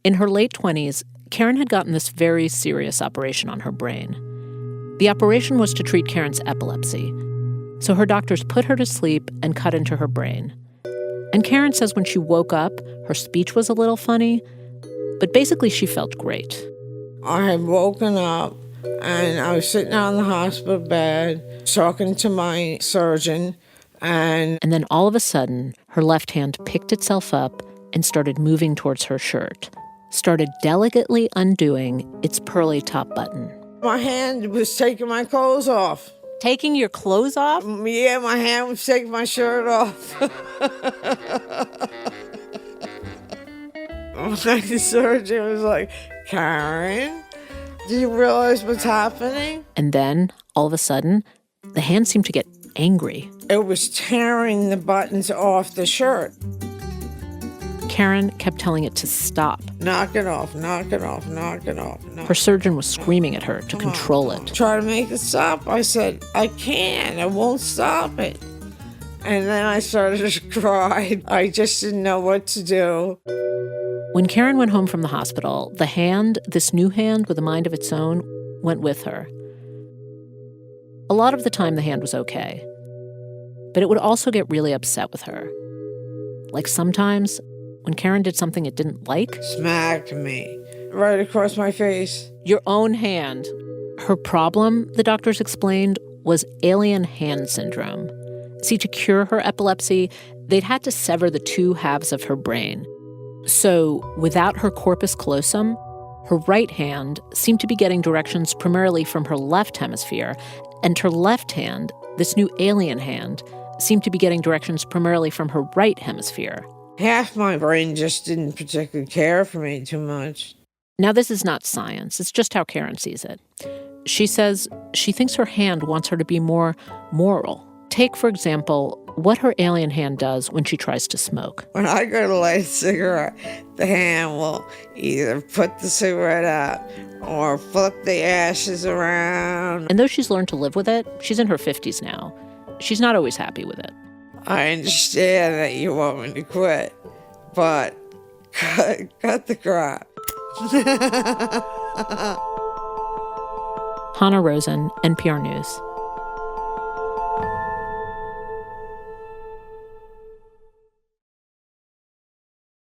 In her late 20s, Karen had gotten this very serious operation on her brain. The operation was to treat Karen's epilepsy. So her doctors put her to sleep and cut into her brain. And Karen says when she woke up, her speech was a little funny, but basically she felt great. I had woken up and I was sitting on the hospital bed talking to my surgeon. And then all of a sudden, her left hand picked itself up and started moving towards her shirt, started delicately undoing its pearly top button. My hand was taking my clothes off. Taking your clothes off? Yeah, my hand was taking my shirt off. The surgeon was like, Karen, do you realize what's happening? And then, all of a sudden, the hand seemed to get angry. It was tearing the buttons off the shirt. Karen kept telling it to stop. Knock it off, knock it off, knock it off. Her surgeon was screaming at her to control it. Try to make it stop. I said, I can't. I won't stop it. And then I started to cry. I just didn't know what to do. When Karen went home from the hospital, the hand, this new hand with a mind of its own, went with her. A lot of the time, the hand was okay. But it would also get really upset with her. Like sometimes, when Karen did something it didn't like... Smacked me right across my face. Your own hand. Her problem, the doctors explained, was alien hand syndrome. See, to cure her epilepsy, they'd had to sever the two halves of her brain. So, without her corpus callosum, her right hand seemed to be getting directions primarily from her left hemisphere, and her left hand, this new alien hand, seemed to be getting directions primarily from her right hemisphere. Half my brain just didn't particularly care for me too much. Now, this is not science. It's just how Karen sees it. She says she thinks her hand wants her to be more moral. Take, for example, what her alien hand does when she tries to smoke. When I go to light a cigarette, the hand will either put the cigarette out or flip the ashes around. And though she's learned to live with it, she's in her 50s now. She's not always happy with it. I understand that you want me to quit, but cut the crap. Hanna Rosin, NPR News.